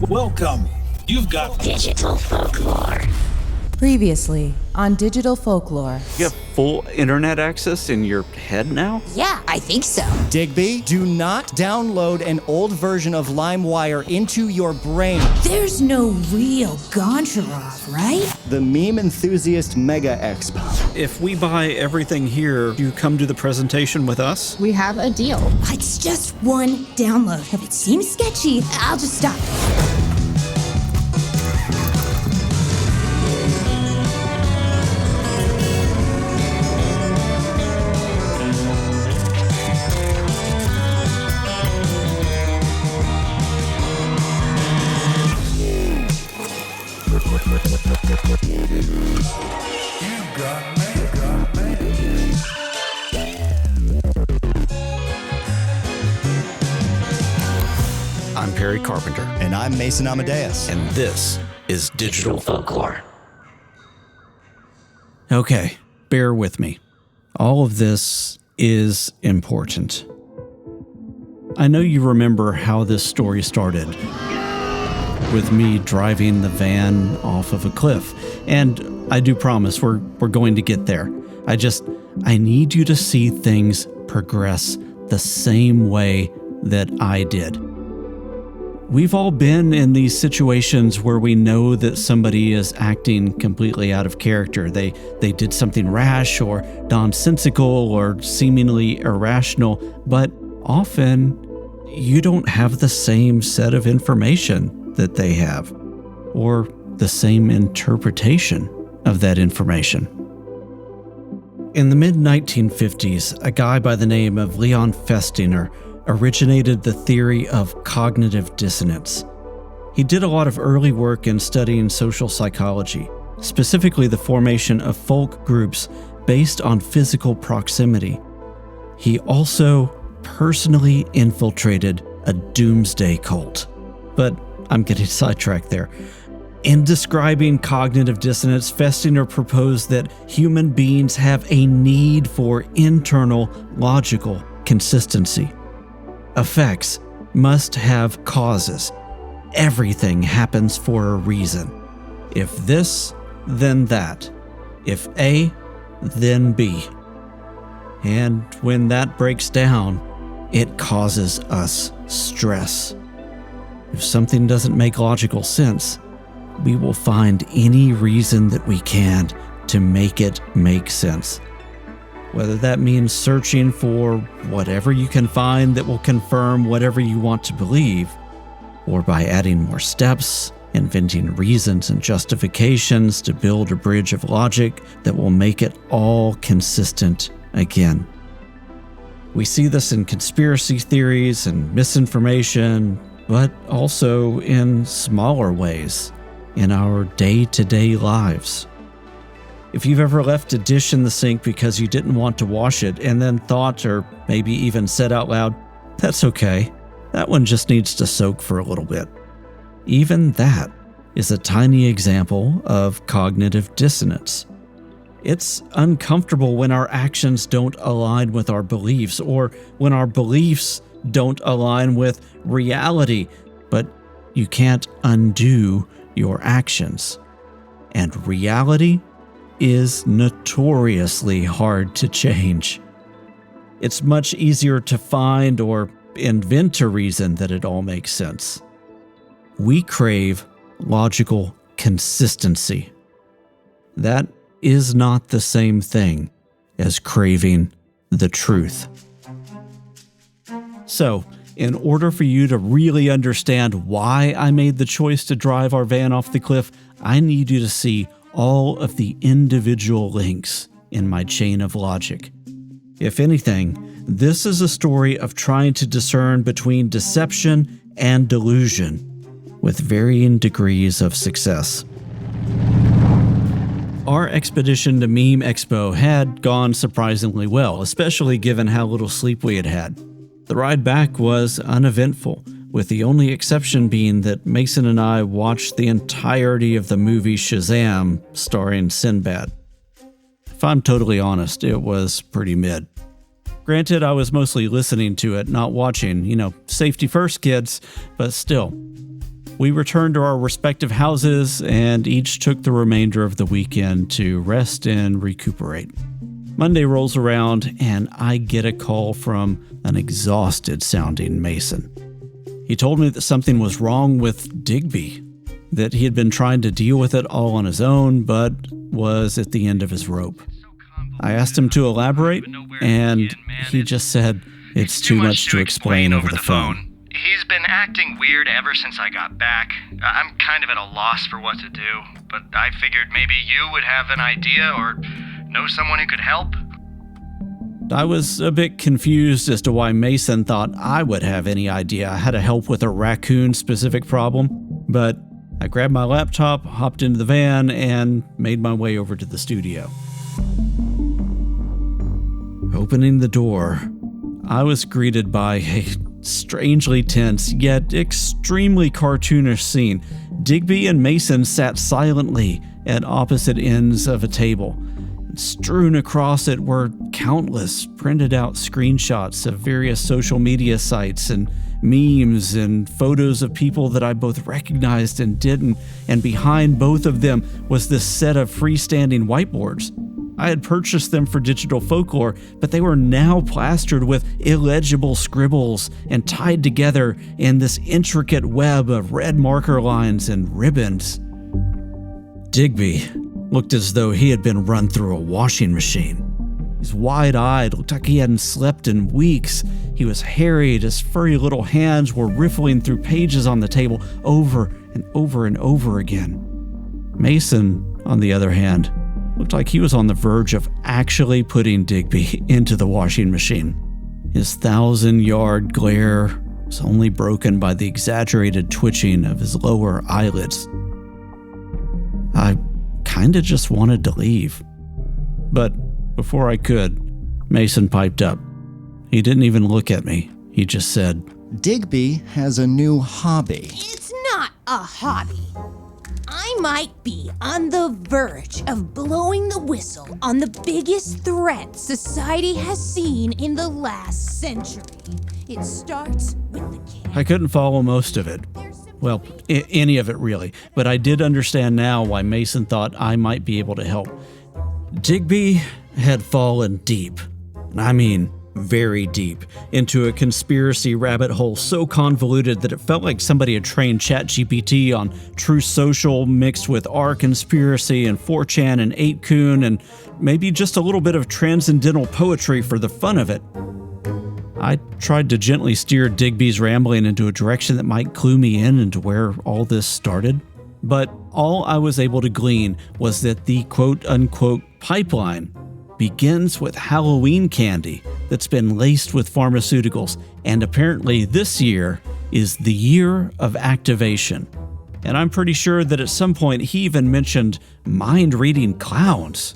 Welcome. You've got digital folklore. Previously on Digital Folklore. You have full internet access in your head now? Yeah, I think so. Digby, do not download an old version of LimeWire into your brain. There's no real Goncharov, right? The Meme Enthusiast MEMExpo. If we buy everything here, you come to the presentation with us? We have a deal. It's just one download. If it seems sketchy, I'll just stop. I'm Perry Carpenter. And I'm Mason Amadeus. And this is Digital Folklore. Okay, bear with me. All of this is important. I know you remember how this story started, with me driving the van off of a cliff. And I do promise we're going to get there. I need you to see things progress the same way that I did. We've all been in these situations where we know that somebody is acting completely out of character. They did something rash or nonsensical or seemingly irrational, but often you don't have the same set of information that they have, or the same interpretation of that information. In the mid-1950s, a guy by the name of Leon Festinger originated the theory of cognitive dissonance. He did a lot of early work in studying social psychology, specifically the formation of folk groups based on physical proximity. He also personally infiltrated a doomsday cult. But I'm getting sidetracked there. In describing cognitive dissonance, Festinger proposed that human beings have a need for internal logical consistency. Effects must have causes. Everything happens for a reason. If this, then that. If A, then B. And when that breaks down, it causes us stress. If something doesn't make logical sense, we will find any reason that we can to make it make sense. Whether that means searching for whatever you can find that will confirm whatever you want to believe, or by adding more steps, inventing reasons and justifications to build a bridge of logic that will make it all consistent again. We see this in conspiracy theories and misinformation, but also in smaller ways in our day-to-day lives. If you've ever left a dish in the sink because you didn't want to wash it and then thought, or maybe even said out loud, "That's okay, that one just needs to soak for a little bit." Even that is a tiny example of cognitive dissonance. It's uncomfortable when our actions don't align with our beliefs, or when our beliefs don't align with reality, but you can't undo your actions. And reality is notoriously hard to change. It's much easier to find or invent a reason that it all makes sense. We crave logical consistency. That is not the same thing as craving the truth. So, in order for you to really understand why I made the choice to drive our van off the cliff, I need you to see all of the individual links in my chain of logic. If anything, this is a story of trying to discern between deception and delusion, with varying degrees of success. Our expedition to MEMExpo had gone surprisingly well, especially given how little sleep we had had. The ride back was uneventful, with the only exception being that Mason and I watched the entirety of the movie Shazam starring Sinbad. If I'm totally honest, it was pretty mid. Granted, I was mostly listening to it, not watching. Safety first, kids, but still. We returned to our respective houses and each took the remainder of the weekend to rest and recuperate. Monday rolls around and I get a call from an exhausted-sounding Mason. He told me that something was wrong with Digby, that he had been trying to deal with it all on his own, but was at the end of his rope. I asked him to elaborate, and he just said, "It's too much to explain over the phone." He's been acting weird ever since I got back. I'm kind of at a loss for what to do, but I figured maybe you would have an idea or know someone who could help. I was a bit confused as to why Mason thought I would have any idea how to help with a raccoon-specific problem, but I grabbed my laptop, hopped into the van, and made my way over to the studio. Opening the door, I was greeted by a strangely tense, yet extremely cartoonish scene. Digby and Mason sat silently at opposite ends of a table. Strewn across it were countless printed out screenshots of various social media sites and memes and photos of people that I both recognized and didn't, and behind both of them was this set of freestanding whiteboards. I had purchased them for digital folklore, but they were now plastered with illegible scribbles and tied together in this intricate web of red marker lines and ribbons. Digby looked as though he had been run through a washing machine. He's wide-eyed, looked like he hadn't slept in weeks. He was harried, his furry little hands were riffling through pages on the table over and over and over again. Mason, on the other hand, looked like he was on the verge of actually putting Digby into the washing machine. His 1,000-yard glare was only broken by the exaggerated twitching of his lower eyelids. I kinda just wanted to leave. But before I could, Mason piped up. He didn't even look at me. He just said, Digby has a new hobby. It's not a hobby. I might be on the verge of blowing the whistle on the biggest threat society has seen in the last century. It starts with the cat. I couldn't follow most of it. Well, any of it really, but I did understand now why Mason thought I might be able to help. Digby had fallen deep, and I mean very deep, into a conspiracy rabbit hole so convoluted that it felt like somebody had trained ChatGPT on Truth Social mixed with our conspiracy and 4chan and 8kun and maybe just a little bit of transcendental poetry for the fun of it. I tried to gently steer Digby's rambling into a direction that might clue me in into where all this started, but all I was able to glean was that the quote-unquote pipeline begins with Halloween candy that's been laced with pharmaceuticals, and apparently this year is the year of activation. And I'm pretty sure that at some point he even mentioned mind-reading clowns.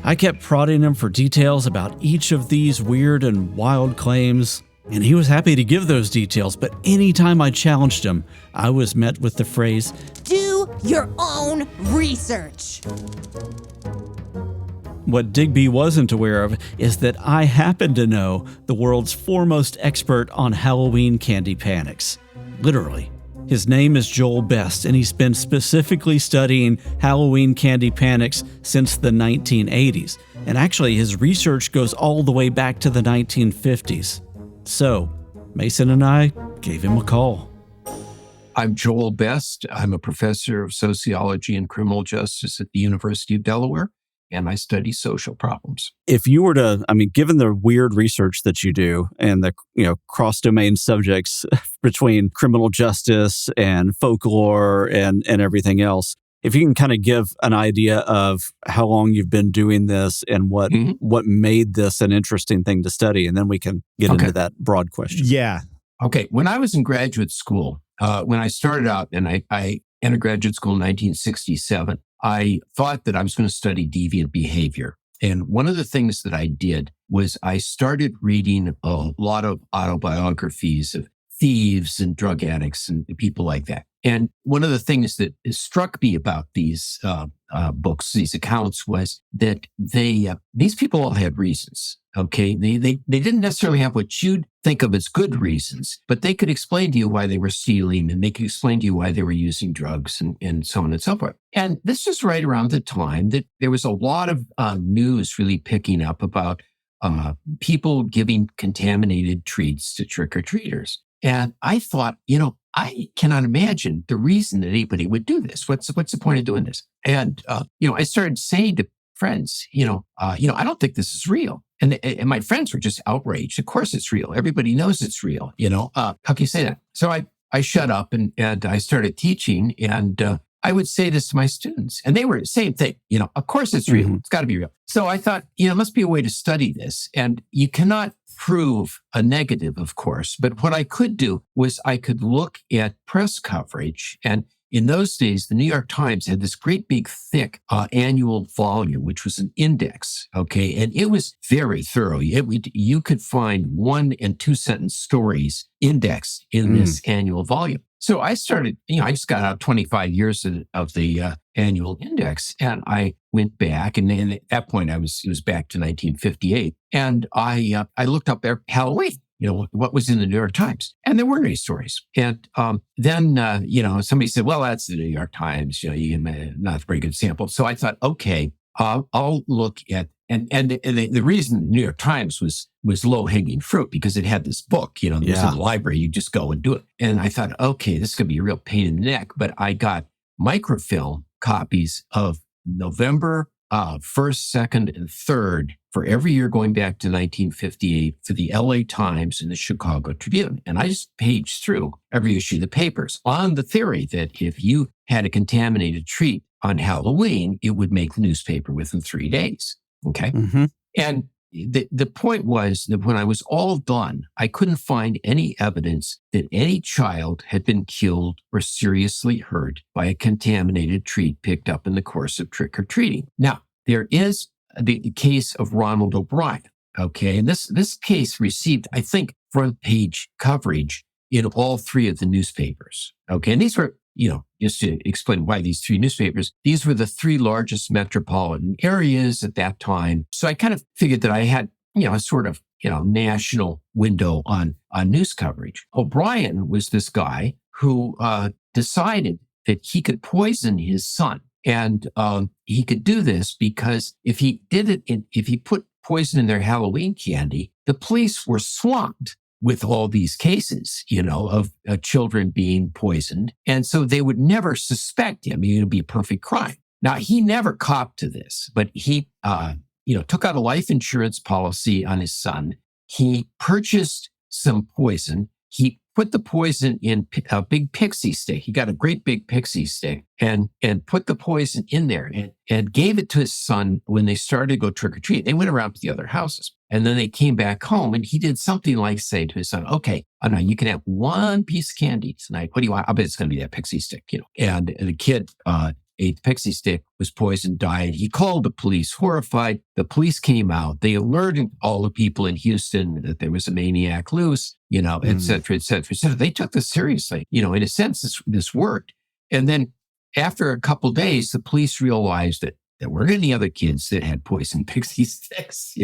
I kept prodding him for details about each of these weird and wild claims, and he was happy to give those details, but anytime I challenged him, I was met with the phrase, Do your own research. What Digby wasn't aware of is that I happen to know the world's foremost expert on Halloween candy panics. Literally. His name is Joel Best, and he's been specifically studying Halloween candy panics since the 1980s. And actually, his research goes all the way back to the 1950s. So, Mason and I gave him a call. I'm Joel Best. I'm a professor of sociology and criminal justice at the University of Delaware, and I study social problems. If you were to, given the weird research that you do and the, cross-domain subjects between criminal justice and folklore and everything else, if you can kind of give an idea of how long you've been doing this and what made this an interesting thing to study, and then we can get into that broad question. Yeah. Okay. When I was in graduate school, when I started out and I entered graduate school in 1967, I thought that I was going to study deviant behavior. And one of the things that I did was I started reading a lot of autobiographies of thieves and drug addicts and people like that. And one of the things that struck me about these books, these accounts, was that these people all had reasons. Okay, they didn't necessarily have what you'd think of as good reasons, but they could explain to you why they were stealing, and they could explain to you why they were using drugs, and so on and so forth. And this was right around the time that there was a lot of news really picking up about people giving contaminated treats to trick-or-treaters. And I thought, I cannot imagine the reason that anybody would do this. What's the point of doing this? And, I started saying to friends, I don't think this is real. And my friends were just outraged. Of course it's real. Everybody knows it's real. How can you say that? So I shut up and I started teaching, and I would say this to my students, and they were the same thing. Of course it's real. Mm-hmm. It's got to be real. So I thought, there must be a way to study this. And you cannot prove a negative, of course. But what I could do was I could look at press coverage. And in those days, the New York Times had this great big thick annual volume, which was an index. Okay. And it was very thorough. You could find 1 and 2 sentence stories indexed in this annual volume. So I started, I just got out 25 years of the annual index, and I went back, and at that point it was back to 1958, and I looked up Halloween, what was in the New York Times, and there weren't any stories. And then somebody said, well, that's the New York Times, not a very good sample. So I thought, okay, I'll look at. And the reason the New York Times was low-hanging fruit, because it had this book, that was in the library. You just go and do it. And I thought, okay, this could be a real pain in the neck. But I got microfilm copies of November 1st, 2nd, and 3rd for every year going back to 1958 for the LA Times and the Chicago Tribune. And I just paged through every issue of the papers on the theory that if you had a contaminated treat on Halloween, it would make the newspaper within 3 days. Okay. Mm-hmm. And the point was that when I was all done, I couldn't find any evidence that any child had been killed or seriously hurt by a contaminated treat picked up in the course of trick-or-treating. Now, there is the case of Ronald O'Brien. Okay. And this case received, I think, front page coverage in all 3 of the newspapers. Okay. And these were, just to explain why these 3 newspapers, these were the 3 largest metropolitan areas at that time. So I kind of figured that I had, a sort of, national window on news coverage. O'Brien was this guy who decided that he could poison his son. And he could do this because if he put poison in their Halloween candy, the police were swamped with all these cases, of children being poisoned. And so they would never suspect him. It would be a perfect crime. Now, he never copped to this, but he, took out a life insurance policy on his son. He purchased some poison. He put the poison in a big pixie stick. He got a great big pixie stick and put the poison in there and gave it to his son when they started to go trick-or-treat. They went around to the other houses. And then they came back home, and he did something like say to his son, okay, now you can have 1 piece of candy tonight. What do you want? I bet it's going to be that pixie stick, And the kid ate the pixie stick, was poisoned, died. He called the police, horrified. The police came out. They alerted all the people in Houston that there was a maniac loose, et cetera, et cetera, et cetera. They took this seriously. In a sense, this worked. And then after a couple of days, the police realized that there weren't any other kids that had poisoned pixie sticks.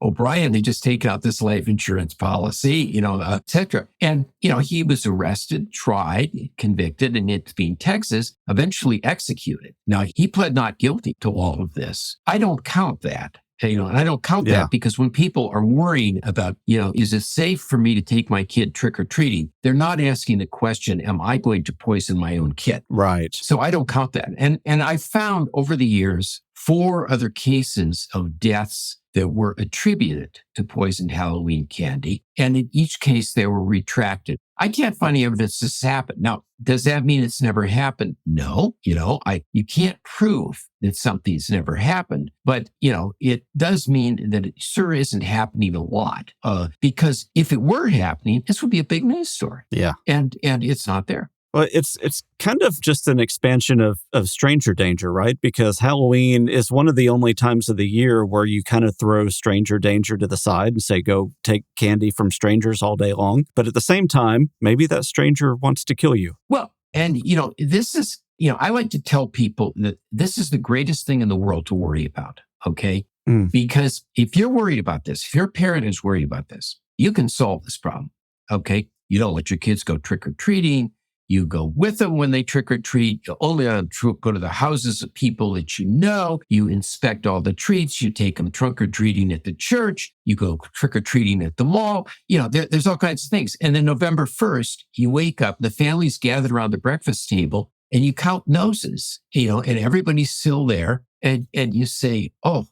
O'Brien had just taken out this life insurance policy, et cetera. And, he was arrested, tried, convicted, and it's being Texas, eventually executed. Now, he pled not guilty to all of this. I don't count that. And I don't count that because when people are worrying about, is it safe for me to take my kid trick-or-treating? They're not asking the question, am I going to poison my own kid? Right. So I don't count that. And I found over the years 4 other cases of deaths that were attributed to poisoned Halloween candy. And in each case, they were retracted. I can't find any evidence this happened. Now, does that mean it's never happened? No. You can't prove that something's never happened. But, it does mean that it sure isn't happening a lot. Because if it were happening, this would be a big news story. Yeah. And it's not there. Well, it's kind of just an expansion of stranger danger, right? Because Halloween is one of the only times of the year where you kind of throw stranger danger to the side and say, go take candy from strangers all day long. But at the same time, maybe that stranger wants to kill you. Well, And, this is, I like to tell people that this is the greatest thing in the world to worry about. Okay. Because if you're worried about this, if your parent is worried about this, you can solve this problem. Okay. You don't let your kids go trick or treating. You go with them when they trick or treat. You only go to the houses of people that you know. You inspect all the treats. You take them trunk or treating at the church. You go trick or treating at the mall. There's all kinds of things. And then November 1st, you wake up, the family's gathered around the breakfast table, and you count noses, and everybody's still there. And you say, oh,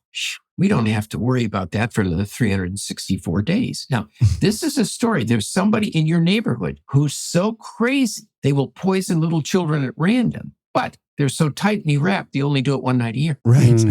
we don't have to worry about that for the 364 days. Now, this is a story. There's somebody in your neighborhood who's so crazy, they will poison little children at random, but they're so tightly wrapped, they only do it one night a year. Right.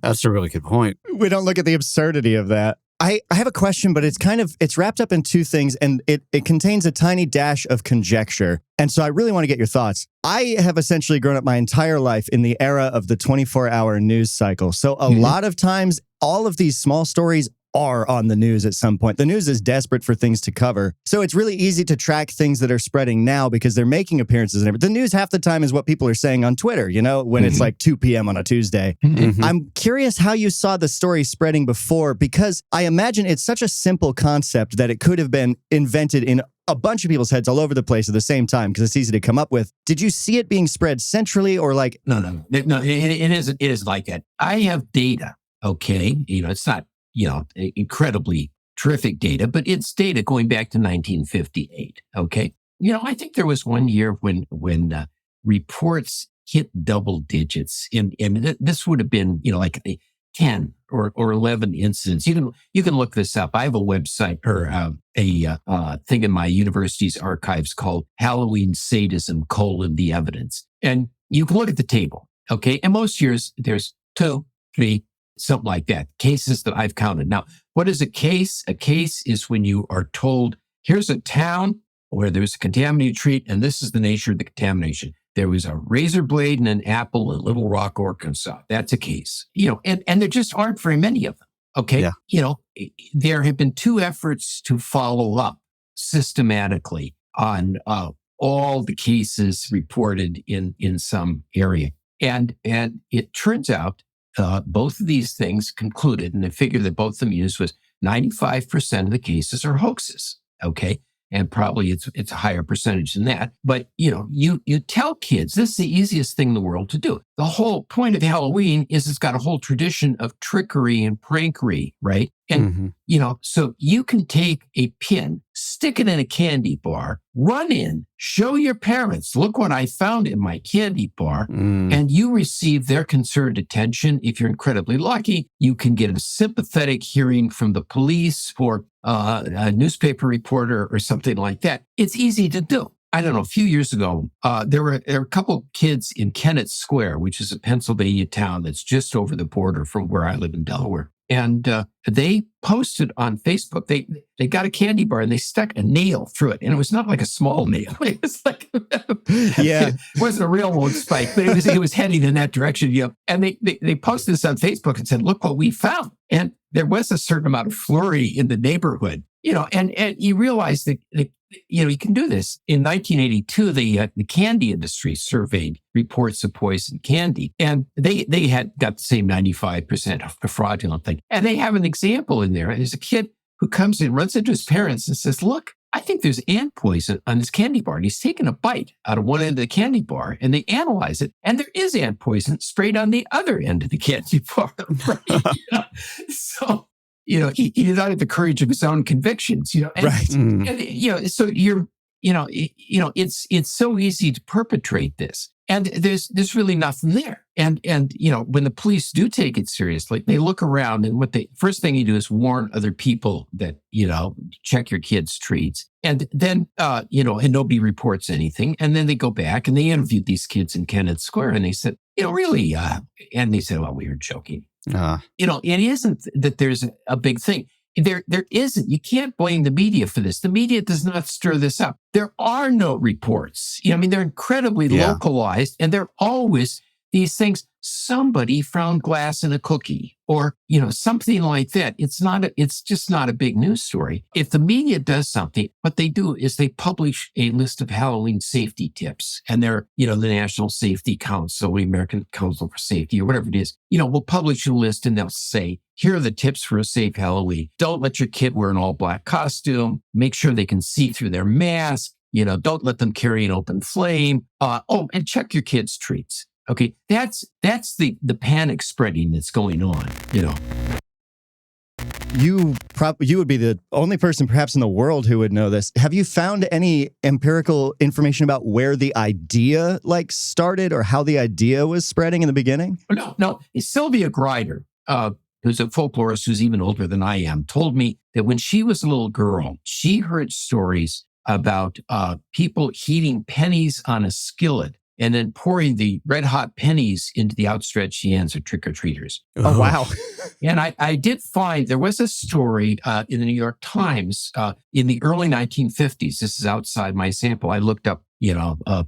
That's a really good point. We don't look at the absurdity of that. I have a question, but it's wrapped up in two things, and it contains a tiny dash of conjecture. And so I really want to get your thoughts. I have essentially grown up my entire life in the era of the 24-hour news cycle. So a lot of times, all of these small stories are on the news at some point. The news is desperate for things to cover. So it's really easy to track things that are spreading now because they're making appearances and everything. The news half the time is what people are saying on Twitter, when it's like 2 p.m. on a Tuesday. I'm curious how you saw the story spreading before, because I imagine it's such a simple concept that it could have been invented in a bunch of people's heads all over the place at the same time because it's easy to come up with. Did you see it being spread centrally or like? No, it is like that. I have data. Okay. It's not, incredibly terrific data, but it's data going back to 1958. Okay. I think there was one year when reports hit double digits and this would have been, like 10 or 11 incidents. You can look this up. I have a website or a thing in my university's archives called Halloween Sadism: the evidence. And you can look at the table. Okay. And most years there's 2, 3, something like that, cases that I've counted. Now, what is a case? A case is when you are told, here's a town where there's a contaminated treat, and this is the nature of the contamination. There was a razor blade and an apple in Little Rock, Arkansas. That's a case. And there just aren't very many of them. Okay. Yeah. There have been 2 efforts to follow up systematically on all the cases reported in some area. And it turns out both of these things concluded, and the figure that both of them used was 95% of the cases are hoaxes. Okay. And probably it's a higher percentage than that. But, you tell kids, this is the easiest thing in the world to do. The whole point of Halloween is it's got a whole tradition of trickery and prankery, right? And, so you can take a pin, stick it in a candy bar, run in, show your parents, look what I found in my candy bar, and you receive their concerned attention. If you're incredibly lucky, you can get a sympathetic hearing from the police or a newspaper reporter or something like that. It's easy to do. I don't know, a few years ago, there were a couple of kids in Jennett Square, which is a Pennsylvania town that's just over the border from where I live in Delaware. And they posted on Facebook, they got a candy bar and they stuck a nail through it. And it was not like a small nail. It was like, it wasn't a railroad spike, but it was heading in that direction. And they posted this on Facebook and said, look what we found. And there was a certain amount of flurry in the neighborhood, and you realize that you can do this. In 1982, the candy industry surveyed reports of poisoned candy, and they had got the same 95% of the fraudulent thing. And they have an example in there. There's a kid who comes in, runs into his parents and says, look, I think there's ant poison on this candy bar. And he's taken a bite out of one end of the candy bar, and they analyze it, and there is ant poison sprayed on the other end of the candy bar. Right? So, he did not have the courage of his own convictions, and, right. And, so it's so easy to perpetrate this. And there's really nothing there. And when the police do take it seriously, they look around, and first thing you do is warn other people that, check your kids' treats. And then, and nobody reports anything. And then they go back and they interviewed these kids in Jennett Square, and they said, really, and they said, well, we were joking. It isn't that there's a big thing. There isn't. You can't blame the media for this. The media does not stir this up. There are no reports. They're incredibly localized, and they're always these things, somebody found glass in a cookie or, something like that. It's just not a big news story. If the media does something, what they do is they publish a list of Halloween safety tips, and they're, the National Safety Council, the American Council for Safety, or whatever it is, will publish a list and they'll say, here are the tips for a safe Halloween. Don't let your kid wear an all black costume. Make sure they can see through their mask. Don't let them carry an open flame. And check your kids' treats. Okay, that's the panic spreading that's going on. You would be the only person perhaps in the world who would know this. Have you found any empirical information about where the idea started or how the idea was spreading in the beginning? No. Sylvia Grider, who's a folklorist who's even older than I am, told me that when she was a little girl, she heard stories about people heating pennies on a skillet and then pouring the red hot pennies into the outstretched hands of trick-or-treaters. Oh, wow. And I did find there was a story in the New York Times in the early 1950s. This is outside my sample. I looked up,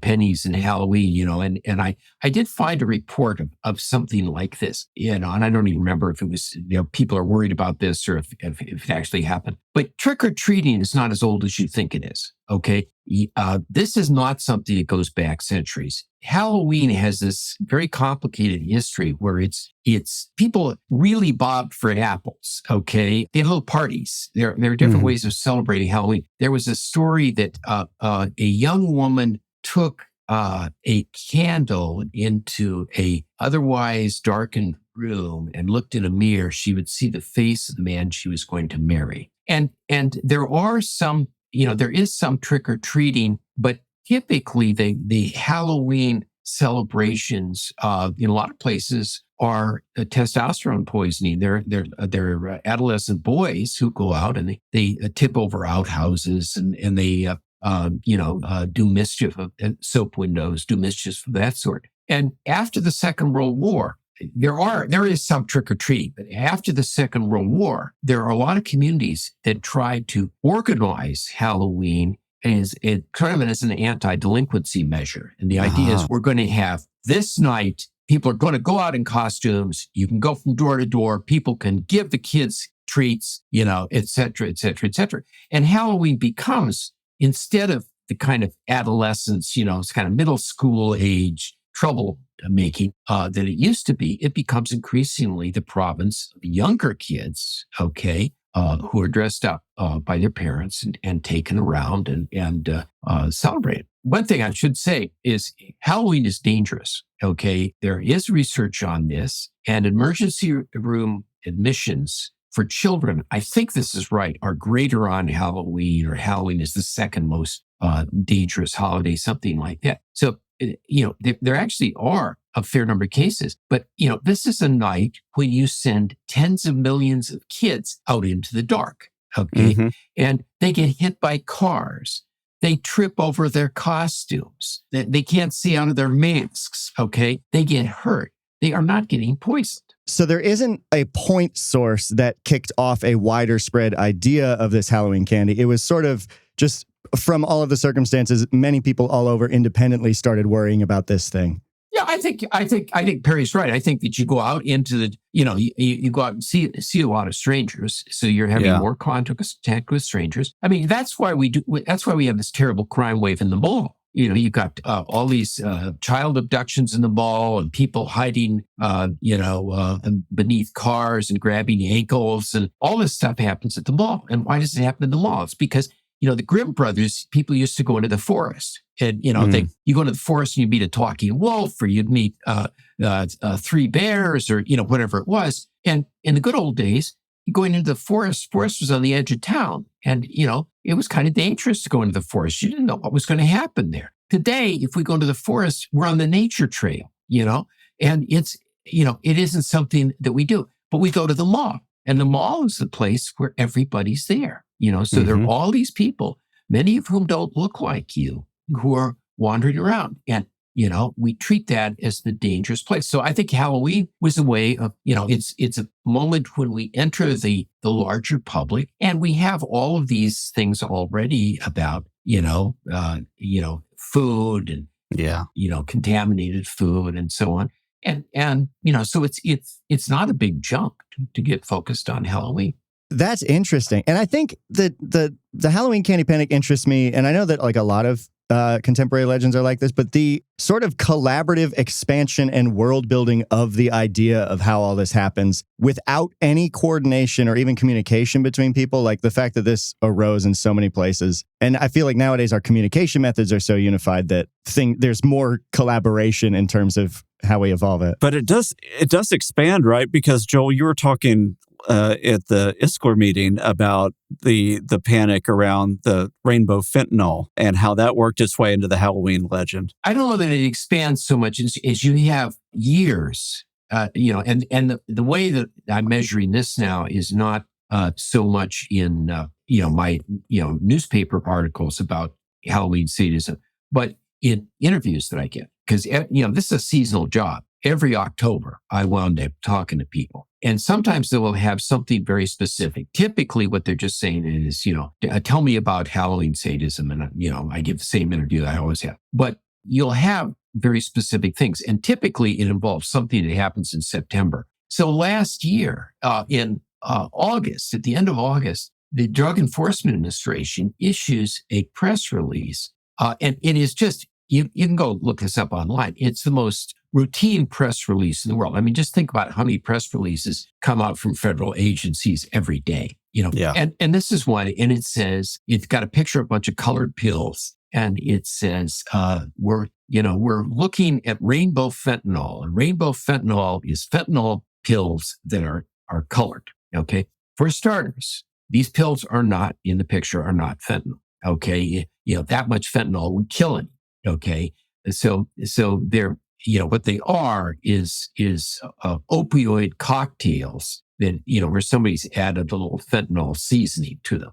pennies and Halloween, and I did find a report of something like this, and I don't even remember if it was, people are worried about this or if it actually happened. But trick-or-treating is not as old as you think it is, okay? This is not something that goes back centuries. Halloween has this very complicated history where it's people really bobbed for apples, okay? They had little parties. There are different ways of celebrating Halloween. There was a story that a young woman took a candle into a otherwise darkened room and looked in a mirror. She would see the face of the man she was going to marry. And there are some, there is some trick-or-treating, but typically the Halloween celebrations in a lot of places are testosterone poisoning. They're adolescent boys who go out and they tip over outhouses and they do mischief of soap windows, do mischief of that sort. And after the Second World War, there is some trick-or-treating, but after the Second World War, there are a lot of communities that tried to organize Halloween as an anti-delinquency measure. And the idea is we're going to have this night, people are going to go out in costumes. You can go from door to door. People can give the kids treats, et cetera, et cetera, et cetera. And Halloween becomes, instead of the kind of adolescence, it's kind of middle school age trouble making that it used to be, it becomes increasingly the province of younger kids, okay, who are dressed up by their parents and taken around and celebrated. One thing I should say is Halloween is dangerous, okay? There is research on this, and emergency room admissions for children, I think this is right, are greater on Halloween, or Halloween is the second most dangerous holiday, something like that. So, there actually are a fair number of cases, but, this is a night when you send tens of millions of kids out into the dark, okay? And they get hit by cars. They trip over their costumes. They can't see out of their masks, okay? They get hurt. They are not getting poisoned. So there isn't a point source that kicked off a wider spread idea of this Halloween candy. It was sort of just from all of the circumstances, many people all over independently started worrying about this thing. Yeah, I think Perry's right. I think that you go out into the, you go out and see a lot of strangers. So you're having more contact with strangers. I mean, that's why we have this terrible crime wave in the mall. You've got all these child abductions in the mall and people hiding, beneath cars and grabbing ankles, and all this stuff happens at the mall. And why does it happen in the mall? It's because, the Grimm brothers, people used to go into the forest, and you go into the forest and you meet a talking wolf, or you'd meet three bears, or whatever it was. And in the good old days, going into the forest was on the edge of town, and it was kind of dangerous to go into the forest. You didn't know what was going to happen there. Today, if we go into the forest, we're on the nature trail, and it's it isn't something that we do, but we go to the mall, and the mall is the place where everybody's there. So there are all these people, many of whom don't look like you, who are wandering around. And, we treat that as the dangerous place. So I think Halloween was a way of, it's a moment when we enter the larger public, and we have all of these things already about, food and, contaminated food and so on. And so it's not a big jump to get focused on Halloween. That's interesting. And I think that the Halloween Candy Panic interests me. And I know that like a lot of contemporary legends are like this, but the sort of collaborative expansion and world building of the idea of how all this happens without any coordination or even communication between people, like the fact that this arose in so many places. And I feel like nowadays our communication methods are so unified that there's more collaboration in terms of how we evolve it. But it does expand, right? Because Joel, you were talking at the ISCLR meeting about the panic around the rainbow fentanyl and how that worked its way into the Halloween legend. I don't know that it expands so much as you have years, and the way that I'm measuring this now is not so much in my newspaper articles about Halloween sadism, but in interviews that I get, because this is a seasonal job. Every October, I wound up talking to people. And sometimes they will have something very specific. Typically, what they're just saying is, tell me about Halloween sadism. And, I give the same interview that I always have. But you'll have very specific things. And typically, it involves something that happens in September. So last year, in August, at the end of August, the Drug Enforcement Administration issues a press release. And it is just, you can go look this up online. It's the most routine press release in the world. I mean, just think about how many press releases come out from federal agencies every day, Yeah. And this is one, and it says, it's got a picture of a bunch of colored pills, and it says, we're looking at rainbow fentanyl, and rainbow fentanyl is fentanyl pills that are colored. Okay. For starters, these pills are not in the picture, are not fentanyl. Okay. That much fentanyl would kill it. Okay. So they're, what they are is opioid cocktails that, where somebody's added a little fentanyl seasoning to them.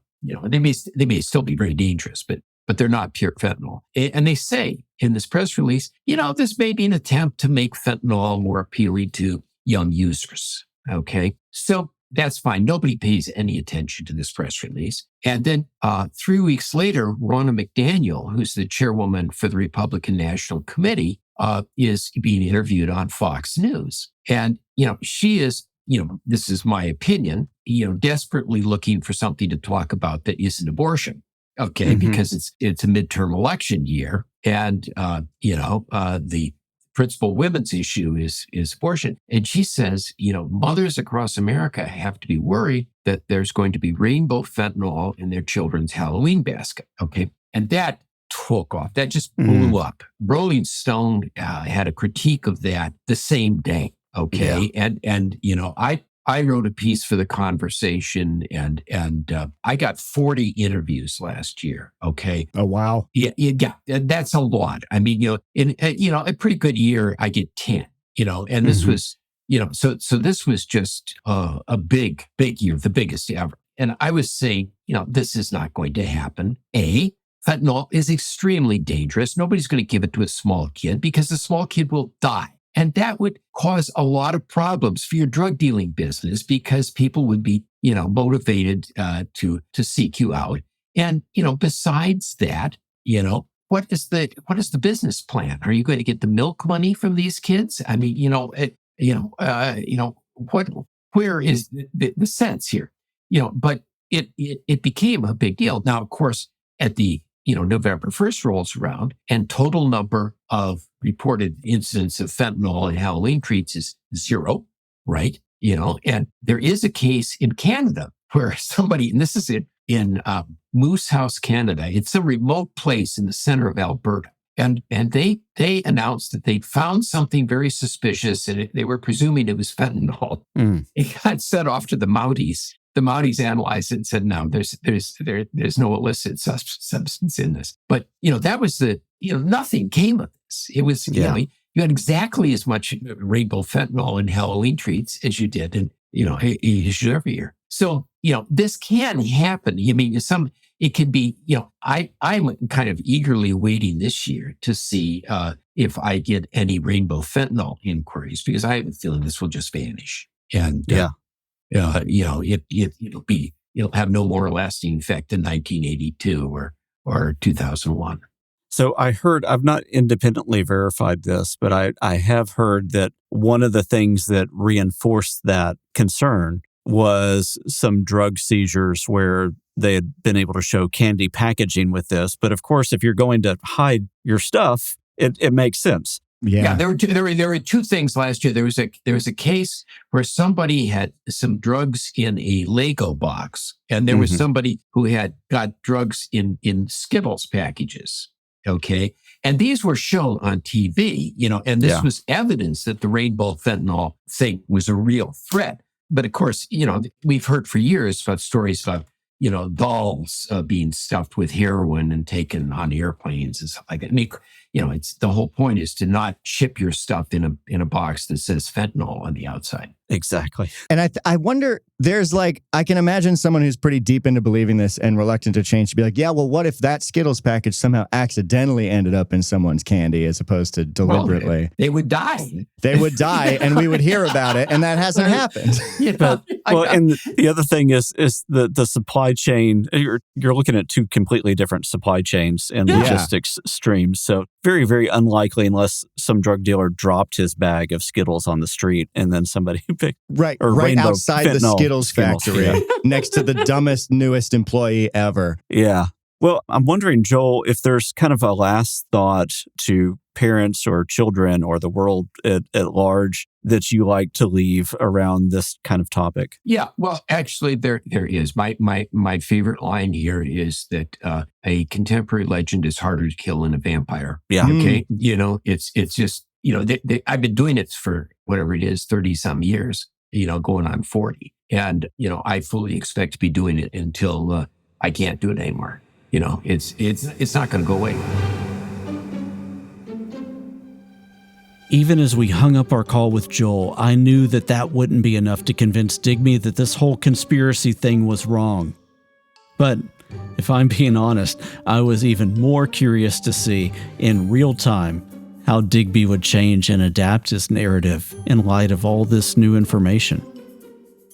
They may still be very dangerous, but they're not pure fentanyl. And they say in this press release, this may be an attempt to make fentanyl more appealing to young users. Okay. So that's fine. Nobody pays any attention to this press release. And then 3 weeks later, Ronna McDaniel, who's the chairwoman for the Republican National Committee, is being interviewed on Fox News. And, she is, this is my opinion, desperately looking for something to talk about that isn't abortion. Okay. Mm-hmm. Because it's a midterm election year. And, the principal women's issue is abortion. And she says, mothers across America have to be worried that there's going to be rainbow fentanyl in their children's Halloween basket. Okay. And that took off. That just blew up. Rolling Stone had a critique of that the same day. Okay. Yeah. And I wrote a piece for The Conversation, and I got 40 interviews last year. Okay. Oh, wow. Yeah, that's a lot. I mean, in a pretty good year, I get 10. And this was, so this was just a big year, the biggest ever. And I was saying, this is not going to happen. Fentanyl is extremely dangerous. Nobody's going to give it to a small kid because the small kid will die. And that would cause a lot of problems for your drug dealing business because people would be, motivated to seek you out. And, besides that, what is the business plan? Are you going to get the milk money from these kids? I mean, where is the sense here? But it became a big deal. Now, of course, at the November 1st rolls around and total number of reported incidents of fentanyl in Halloween treats is 0, right? And there is a case in Canada where somebody, and this is it, in Moose House, Canada. It's a remote place in the center of Alberta. And they announced that they'd found something very suspicious and they were presuming it was fentanyl. It got sent off to the Mounties. The Mounties analyzed it and said, no, there's no illicit substance in this. But, that was nothing came of this. It was, you had exactly as much rainbow fentanyl in Halloween treats as you did in, every year. So, this can happen. I mean, it could be, I'm kind of eagerly waiting this year to see if I get any rainbow fentanyl inquiries because I have a feeling this will just vanish. And, it'll have no more lasting effect than 1982 or 2001. So I've not independently verified this, but I have heard that one of the things that reinforced that concern was some drug seizures where they had been able to show candy packaging with this. But of course, if you're going to hide your stuff, it makes sense. Yeah, there were two things last year. There was a case where somebody had some drugs in a Lego box, and there was somebody who had got drugs in Skittles packages. Okay, and these were shown on TV, and this was evidence that the rainbow fentanyl thing was a real threat. But of course, we've heard for years about stories about dolls being stuffed with heroin and taken on airplanes and stuff like that. I mean, it's the whole point is to not ship your stuff in a box that says fentanyl on the outside. Exactly. And I wonder, there's I can imagine someone who's pretty deep into believing this and reluctant to change to be like, yeah, well, what if that Skittles package somehow accidentally ended up in someone's candy as opposed to deliberately? Well, they would die. They would die and we would hear about it, and that hasn't happened. And the other thing is the supply chain. You're looking at two completely different supply chains and logistics streams. So very, very unlikely unless some drug dealer dropped his bag of Skittles on the street and then somebody picked right rainbow outside the Skittles factory next to the dumbest, newest employee ever. Yeah. Well, I'm wondering, Joel, if there's kind of a last thought to parents or children or the world at large that you like to leave around this kind of topic. Yeah, well, actually, there is. My favorite line here is that a contemporary legend is harder to kill than a vampire. Yeah. Okay. It's just, I've been doing it for whatever it is, 30 some years, going on 40. And, I fully expect to be doing it until I can't do it anymore. It's not going to go away. Even as we hung up our call with Joel, I knew that wouldn't be enough to convince Digby that this whole conspiracy thing was wrong. But if I'm being honest, I was even more curious to see in real time how Digby would change and adapt his narrative in light of all this new information.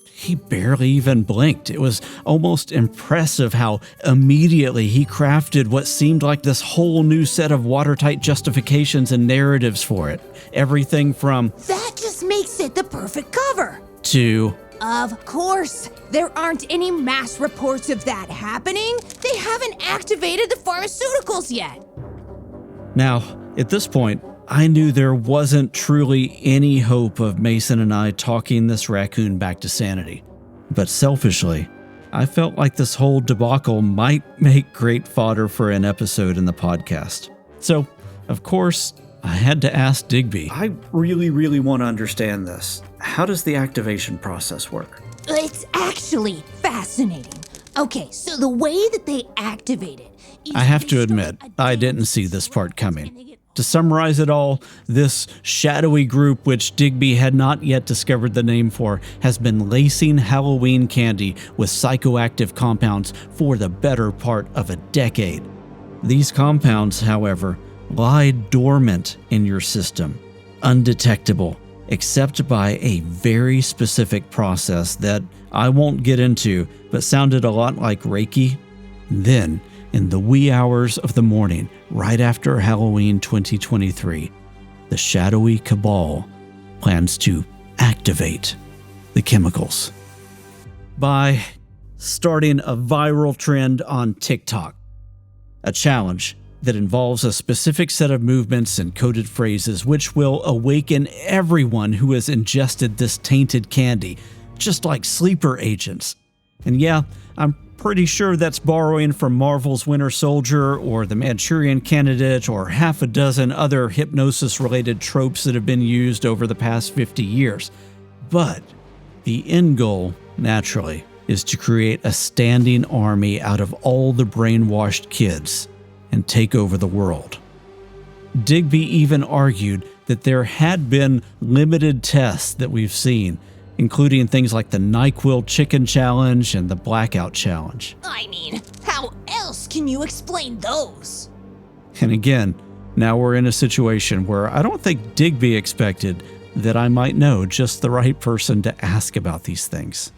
He barely even blinked. It was almost impressive how immediately he crafted what seemed like this whole new set of watertight justifications and narratives for it. Everything from, That just makes it the perfect cover. To, Of course. There aren't any mass reports of that happening. They haven't activated the pharmaceuticals yet. Now, at this point, I knew there wasn't truly any hope of Mason and I talking this raccoon back to sanity. But selfishly, I felt like this whole debacle might make great fodder for an episode in the podcast. So, of course, I had to ask Digby. I really, really want to understand this. How does the activation process work? It's actually fascinating. Okay, so the way that they activate it is I have to based on admit, a I didn't see this part coming. To summarize it all, this shadowy group, which Digby had not yet discovered the name for, has been lacing Halloween candy with psychoactive compounds for the better part of a decade. These compounds, however, lie dormant in your system, undetectable, except by a very specific process that I won't get into, but sounded a lot like Reiki. Then, in the wee hours of the morning, right after Halloween 2023, the shadowy cabal plans to activate the chemicals by starting a viral trend on TikTok, a challenge that involves a specific set of movements and coded phrases which will awaken everyone who has ingested this tainted candy, just like sleeper agents. And yeah, I'm pretty sure that's borrowing from Marvel's Winter Soldier or the Manchurian Candidate or half a dozen other hypnosis-related tropes that have been used over the past 50 years. But the end goal, naturally, is to create a standing army out of all the brainwashed kids and take over the world. Digby even argued that there had been limited tests that we've seen, including things like the NyQuil Chicken Challenge and the Blackout Challenge. I mean, how else can you explain those? And again, now we're in a situation where I don't think Digby expected that I might know just the right person to ask about these things.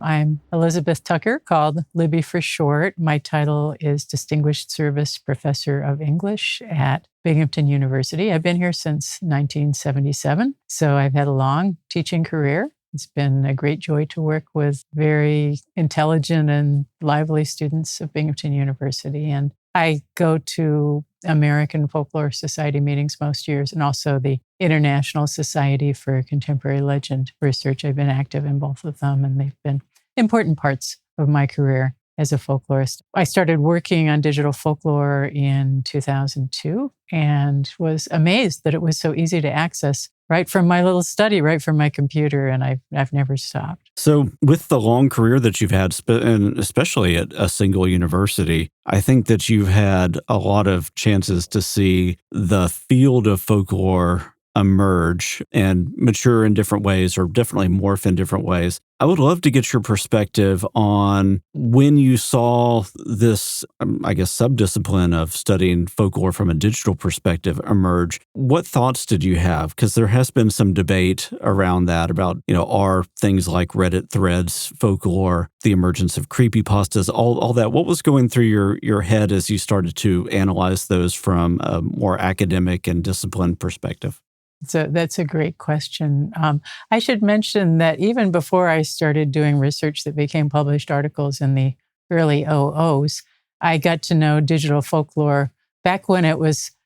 I'm Elizabeth Tucker, called Libby for short. My title is Distinguished Service Professor of English at Binghamton University. I've been here since 1977, so I've had a long teaching career. It's been a great joy to work with very intelligent and lively students of Binghamton University. And I go to American Folklore Society meetings most years, and also the International Society for Contemporary Legend Research. I've been active in both of them, and they've been important parts of my career as a folklorist. I started working on digital folklore in 2002 and was amazed that it was so easy to access right from my little study, right from my computer, and I've never stopped. So with the long career that you've had, and especially at a single university, I think that you've had a lot of chances to see the field of folklore emerge and mature in different ways, or definitely morph in different ways. I would love to get your perspective on when you saw this, I guess, subdiscipline of studying folklore from a digital perspective emerge. What thoughts did you have? Because there has been some debate around that about, are things like Reddit threads folklore, the emergence of creepypastas, all that. What was going through your head as you started to analyze those from a more academic and disciplined perspective? So that's a great question. I should mention that even before I started doing research that became published articles in the early 00s, I got to know digital folklore back when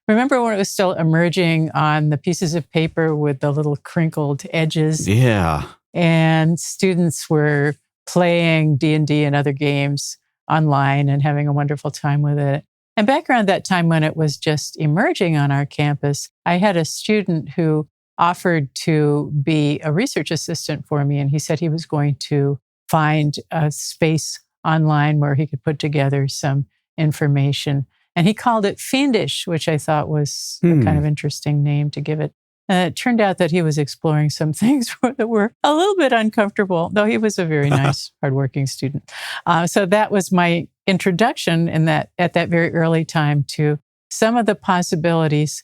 remember when it was still emerging on the pieces of paper with the little crinkled edges? Yeah. And students were playing D&D and other games online and having a wonderful time with it. And back around that time when it was just emerging on our campus, I had a student who offered to be a research assistant for me. And he said he was going to find a space online where he could put together some information. And he called it Fiendish, which I thought was a kind of interesting name to give it. And it turned out that he was exploring some things that were a little bit uncomfortable, though he was a very nice, hardworking student. So that was my introduction at that very early time to some of the possibilities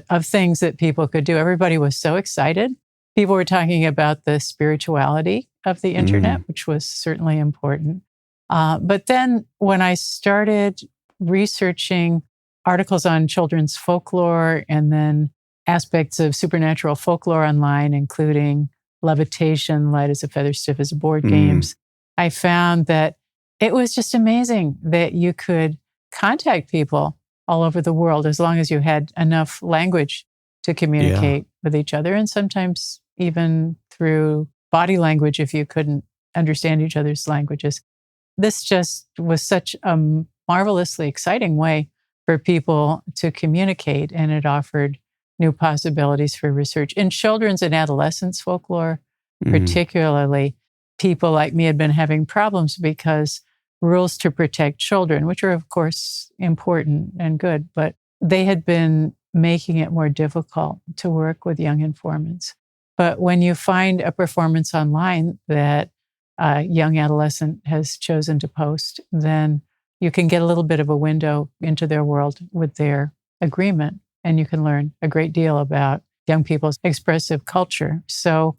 of things that people could do. Everybody was so excited. People were talking about the spirituality of the internet, which was certainly important. But then when I started researching articles on children's folklore and then aspects of supernatural folklore online, including levitation, light as a feather, stiff as a board games, I found that it was just amazing that you could contact people all over the world as long as you had enough language to communicate with each other, and sometimes even through body language if you couldn't understand each other's languages. This just was such a marvelously exciting way for people to communicate, and it offered new possibilities for research. In children's and adolescents folklore, particularly, people like me had been having problems because rules to protect children, which are, of course, important and good, but they had been making it more difficult to work with young informants. But when you find a performance online that a young adolescent has chosen to post, then you can get a little bit of a window into their world with their agreement, and you can learn a great deal about young people's expressive culture. So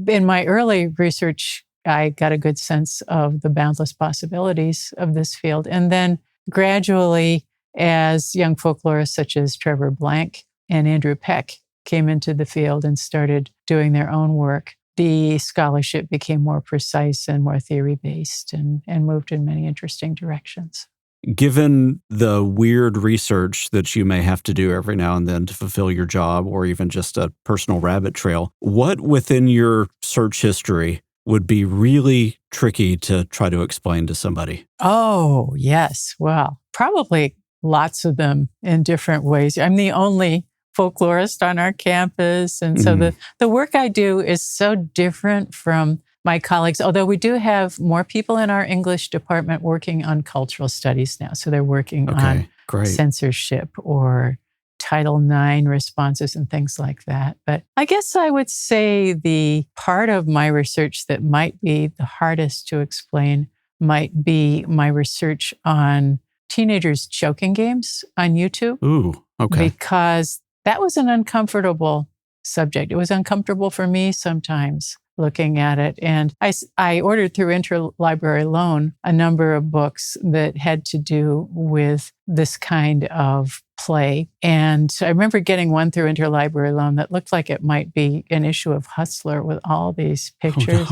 in my early research, I got a good sense of the boundless possibilities of this field. And then gradually, as young folklorists such as Trevor Blank and Andrew Peck came into the field and started doing their own work, the scholarship became more precise and more theory-based and moved in many interesting directions. Given the weird research that you may have to do every now and then to fulfill your job, or even just a personal rabbit trail, what within your search history would be really tricky to try to explain to somebody? Oh, yes. Well, probably lots of them in different ways. I'm the only folklorist on our campus. And so the work I do is so different from my colleagues, although we do have more people in our English department working on cultural studies now. So they're working on censorship or Title IX responses and things like that. But I guess I would say the part of my research that might be the hardest to explain might be my research on teenagers' choking games on YouTube. Ooh, okay. Because that was an uncomfortable subject. It was uncomfortable for me sometimes looking at it. And I ordered through interlibrary loan a number of books that had to do with this kind of play. And I remember getting one through interlibrary loan that looked like it might be an issue of Hustler with all these pictures.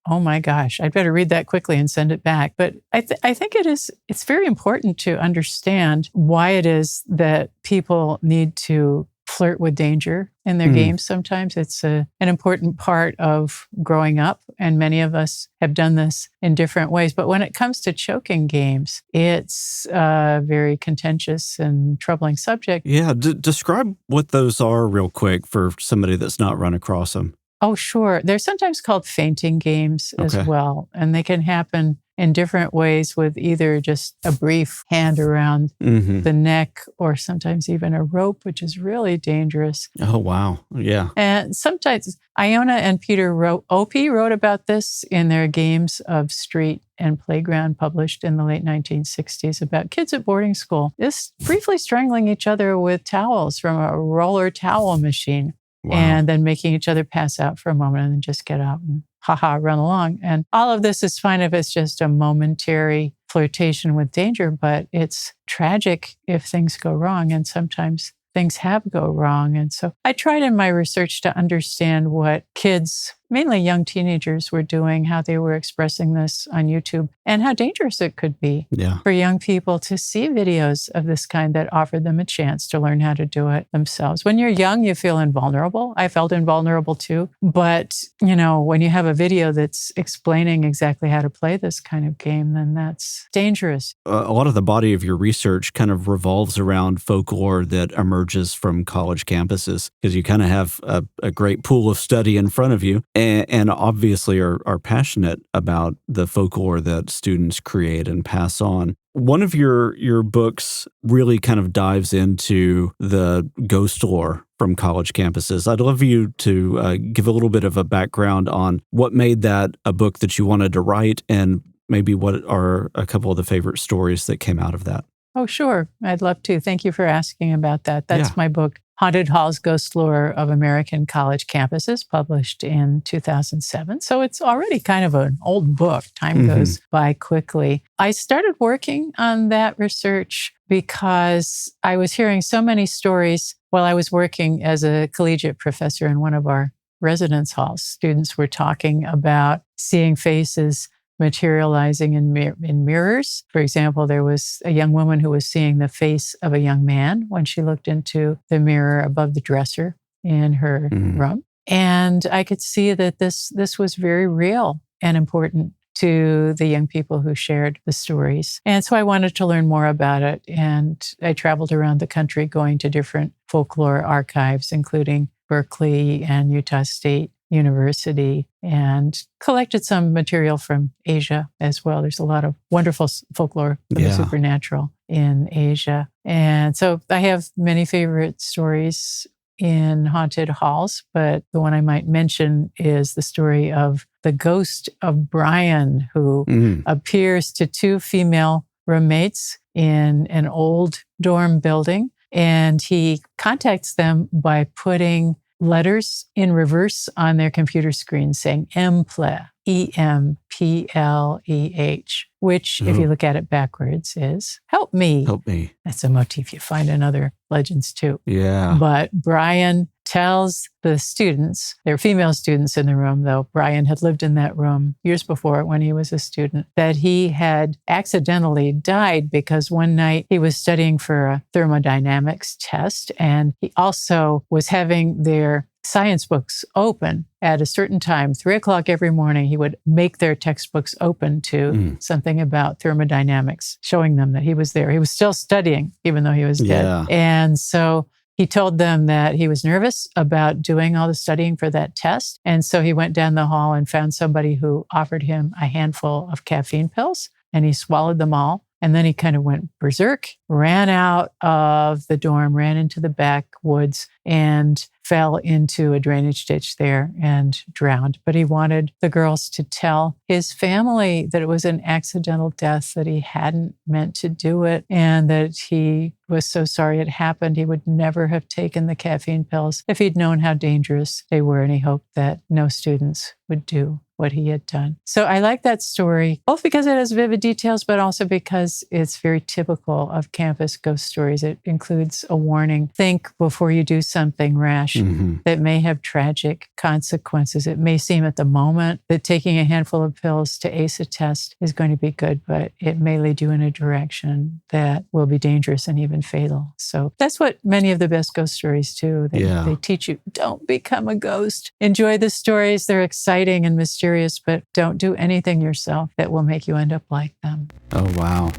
Oh my gosh, I'd better read that quickly and send it back. But I think it's very important to understand why it is that people need to flirt with danger in their games. Sometimes it's an important part of growing up, and many of us have done this in different ways. But when it comes to choking games, it's a very contentious and troubling subject. Yeah, describe what those are real quick for somebody that's not run across them. Oh, sure. They're sometimes called fainting games as well, and they can happen in different ways with either just a brief hand around the neck or sometimes even a rope, which is really dangerous. Oh, wow. Yeah. And sometimes Iona and Peter Opie wrote about this in their Games of Street and Playground, published in the late 1960s, about kids at boarding school just briefly strangling each other with towels from a roller towel machine. Wow. And then making each other pass out for a moment and then just get up and run along. And all of this is fine if it's just a momentary flirtation with danger, but it's tragic if things go wrong. And sometimes things have go wrong. And so I tried in my research to understand what kids, mainly young teenagers, were doing, how they were expressing this on YouTube, and how dangerous it could be for young people to see videos of this kind that offered them a chance to learn how to do it themselves. When you're young, you feel invulnerable. I felt invulnerable too. But, when you have a video that's explaining exactly how to play this kind of game, then that's dangerous. A lot of the body of your research kind of revolves around folklore that emerges from college campuses, because you kind of have a great pool of study in front of you. And obviously are passionate about the folklore that students create and pass on. One of your books really kind of dives into the ghost lore from college campuses. I'd love you to give a little bit of a background on what made that a book that you wanted to write, and maybe what are a couple of the favorite stories that came out of that. Oh, sure. I'd love to. Thank you for asking about that. That's my book, Haunted Halls, Ghost Lore of American College Campuses, published in 2007. So it's already kind of an old book. Time goes by quickly. I started working on that research because I was hearing so many stories while I was working as a collegiate professor in one of our residence halls. Students were talking about seeing faces materializing in mirrors. For example, there was a young woman who was seeing the face of a young man when she looked into the mirror above the dresser in her room. And I could see that this was very real and important to the young people who shared the stories. And so I wanted to learn more about it. And I traveled around the country going to different folklore archives, including Berkeley and Utah State University, and collected some material from Asia as well. There's a lot of wonderful folklore from the supernatural in Asia. And so I have many favorite stories in haunted halls, but the one I might mention is the story of the ghost of Brian, who appears to two female roommates in an old dorm building. And he contacts them by putting letters in reverse on their computer screen saying Empleh, EMPLEH, which, if you look at it backwards, is help me. Help me. That's a motif you find in other legends too. Yeah. But Brian tells the students, they're female students in the room, though Brian had lived in that room years before when he was a student, that he had accidentally died because one night he was studying for a thermodynamics test, and he also was having their science books open at a certain time, 3:00 every morning. He would make their textbooks open to something about thermodynamics, showing them that he was there. He was still studying, even though he was dead. And so he told them that he was nervous about doing all the studying for that test. And so he went down the hall and found somebody who offered him a handful of caffeine pills, and he swallowed them all And then he kind of went berserk, ran out of the dorm, ran into the backwoods, and fell into a drainage ditch there and drowned. But he wanted the girls to tell his family that it was an accidental death, that he hadn't meant to do it, and that he was so sorry it happened. He would never have taken the caffeine pills if he'd known how dangerous they were, and he hoped that no students would do what he had done. So I like that story, both because it has vivid details, but also because it's very typical of campus ghost stories. It includes a warning. Think before you do something rash that may have tragic consequences. It may seem at the moment that taking a handful of pills to ace a test is going to be good, but it may lead you in a direction that will be dangerous and even fatal. So that's what many of the best ghost stories do. They teach you, don't become a ghost. Enjoy the stories. They're exciting and mysterious, but don't do anything yourself that will make you end up like them. Oh, wow.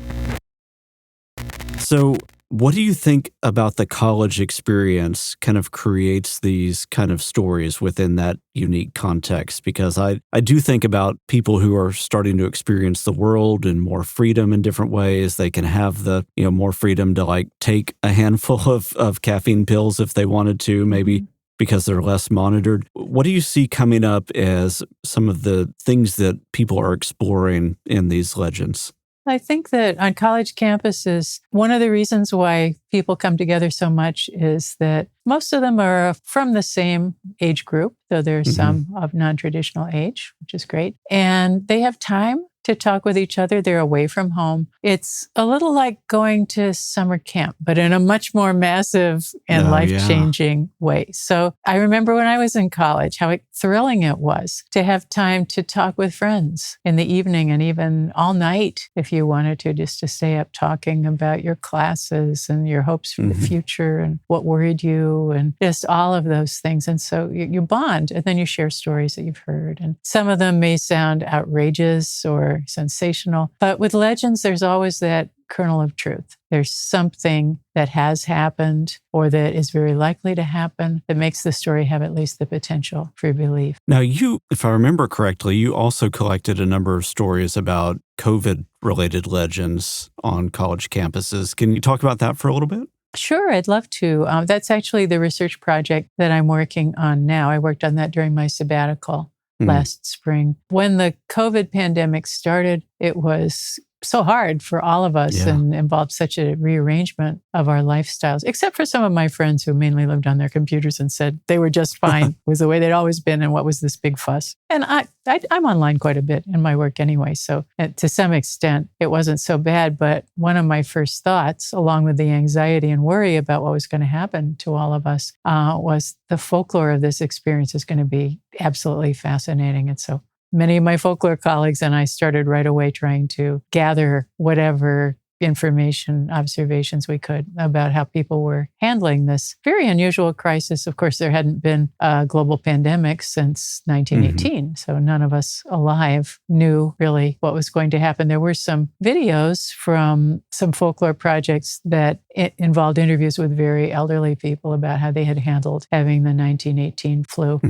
So what do you think about the college experience kind of creates these kind of stories within that unique context? Because I do think about people who are starting to experience the world and more freedom in different ways. They can have the, more freedom to like take a handful of caffeine pills if they wanted to, maybe because they're less monitored. What do you see coming up as some of the things that people are exploring in these legends? I think that on college campuses, one of the reasons why people come together so much is that most of them are from the same age group, though there's some of non-traditional age, which is great. And they have time to talk with each other. They're away from home. It's a little like going to summer camp, but in a much more massive and life-changing way. So I remember when I was in college, how thrilling it was to have time to talk with friends in the evening and even all night if you wanted to, just to stay up talking about your classes and your hopes for the future and what worried you and just all of those things. And so you bond and then you share stories that you've heard. And some of them may sound outrageous or sensational, but with legends, there's always that kernel of truth. There's something that has happened or that is very likely to happen that makes the story have at least the potential for belief. Now, you, if I remember correctly, you also collected a number of stories about COVID-related legends on college campuses. Can you talk about that for a little bit? Sure, I'd love to. That's actually the research project that I'm working on now. I worked on that during my sabbatical last spring. When the COVID pandemic started, it was so hard for all of us and involved such a rearrangement of our lifestyles, except for some of my friends who mainly lived on their computers and said they were just fine with the way they'd always been and what was this big fuss. And I'm online quite a bit in my work anyway, so to some extent it wasn't so bad. But one of my first thoughts, along with the anxiety and worry about what was going to happen to all of us, was the folklore of this experience is going to be absolutely fascinating. And so many of my folklore colleagues and I started right away trying to gather whatever information, observations we could about how people were handling this very unusual crisis. Of course, there hadn't been a global pandemic since 1918, so none of us alive knew really what was going to happen. There were some videos from some folklore projects that involved interviews with very elderly people about how they had handled having the 1918 flu.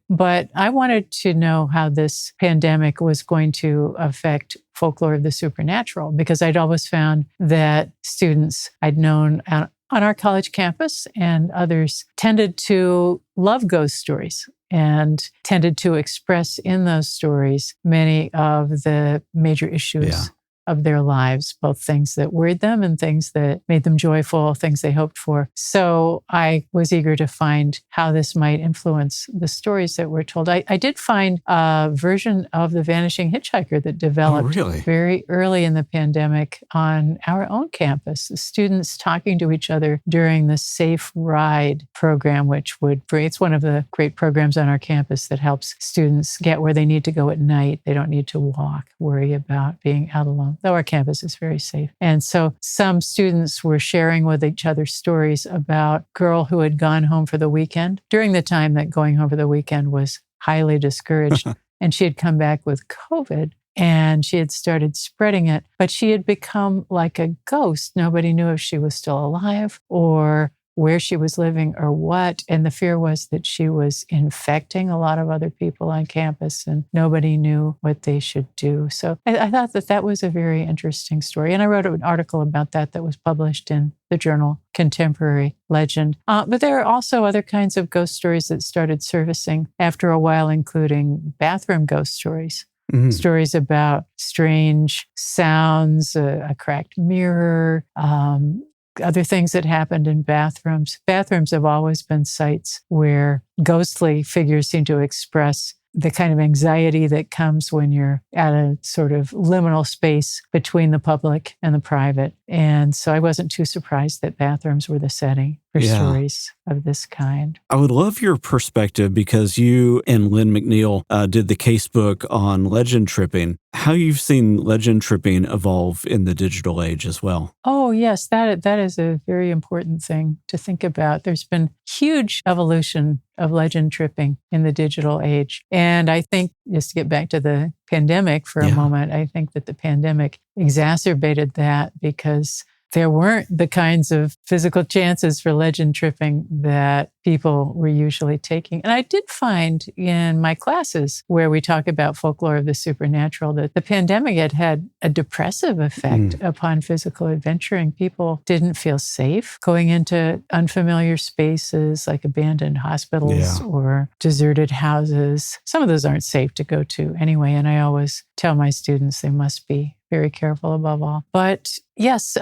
But I wanted to know how this pandemic was going to affect folklore of the supernatural, because I'd always found that students I'd known on our college campus and others tended to love ghost stories and tended to express in those stories many of the major issues of their lives, both things that worried them and things that made them joyful, things they hoped for. So I was eager to find how this might influence the stories that were told. I did find a version of The Vanishing Hitchhiker that developed very early in the pandemic on our own campus. The students talking to each other during the Safe Ride program, which it's one of the great programs on our campus that helps students get where they need to go at night. They don't need to walk, worry about being out alone, though our campus is very safe. And so some students were sharing with each other stories about a girl who had gone home for the weekend during the time that going home for the weekend was highly discouraged. And she had come back with COVID and she had started spreading it, but she had become like a ghost. Nobody knew if she was still alive or where she was living or what. And the fear was that she was infecting a lot of other people on campus and nobody knew what they should do. So I thought that was a very interesting story. And I wrote an article about that was published in the journal Contemporary Legend. But there are also other kinds of ghost stories that started surfacing after a while, including bathroom ghost stories. Mm-hmm. Stories about strange sounds, a cracked mirror, other things that happened in bathrooms. Bathrooms have always been sites where ghostly figures seem to express the kind of anxiety that comes when you're at a sort of liminal space between the public and the private. And so I wasn't too surprised that bathrooms were the setting for stories of this kind. I would love your perspective, because you and Lynn McNeil did the casebook on legend tripping, how you've seen legend tripping evolve in the digital age as well. Oh, yes, that is a very important thing to think about. There's been huge evolution of legend tripping in the digital age. And I think, just to get back to the pandemic for a moment, I think that the pandemic exacerbated that, because there weren't the kinds of physical chances for legend tripping that people were usually taking. And I did find in my classes where we talk about folklore of the supernatural that the pandemic had a depressive effect upon physical adventuring. People didn't feel safe going into unfamiliar spaces like abandoned hospitals or deserted houses. Some of those aren't safe to go to anyway. And I always tell my students they must be very careful above all. But yes,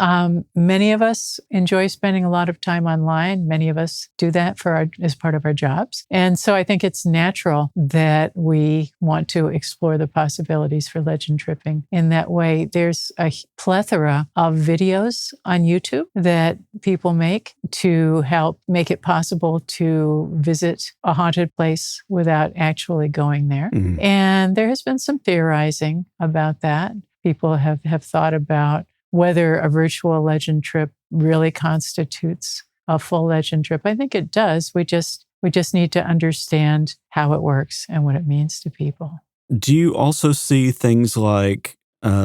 many of us enjoy spending a lot of time online. Many of us do that as part of our jobs. And so I think it's natural that we want to explore the possibilities for legend tripping in that way. There's a plethora of videos on YouTube that people make to help make it possible to visit a haunted place without actually going there. Mm-hmm. And there has been some theorizing about that. People have thought about whether a virtual legend trip really constitutes a full legend trip. I think it does. We just need to understand how it works and what it means to people. Do you also see things like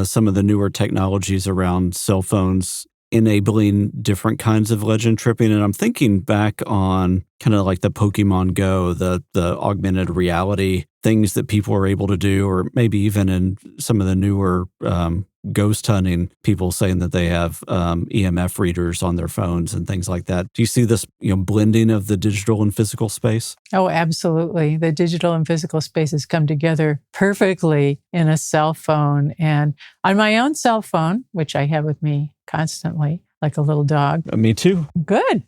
some of the newer technologies around cell phones enabling different kinds of legend tripping? And I'm thinking back on kind of like the Pokemon Go, the augmented reality things that people are able to do, or maybe even in some of the newer ghost hunting, people saying that they have EMF readers on their phones and things like that. Do you see this blending of the digital and physical space? Oh, absolutely. The digital and physical spaces come together perfectly in a cell phone. And on my own cell phone, which I have with me constantly, like a little dog. Me too. Good.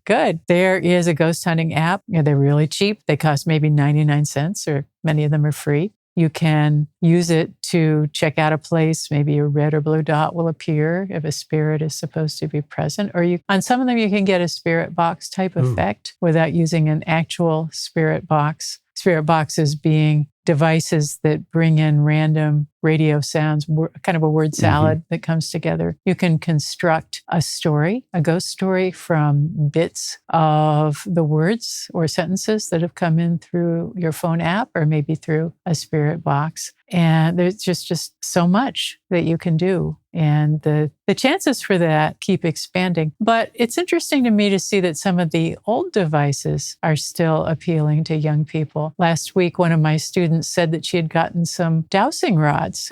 There is a ghost hunting app. They're really cheap. They cost maybe 99 cents, or many of them are free. You can use it to check out a place. Maybe a red or blue dot will appear if a spirit is supposed to be present. Or on some of them, you can get a spirit box type effect without using an actual spirit box. Spirit boxes being devices that bring in random radio sounds, kind of a word salad that comes together. You can construct a story, a ghost story, from bits of the words or sentences that have come in through your phone app or maybe through a spirit box. And there's just so much that you can do. And the chances for that keep expanding. But it's interesting to me to see that some of the old devices are still appealing to young people. Last week, one of my students said that she had gotten some dowsing rods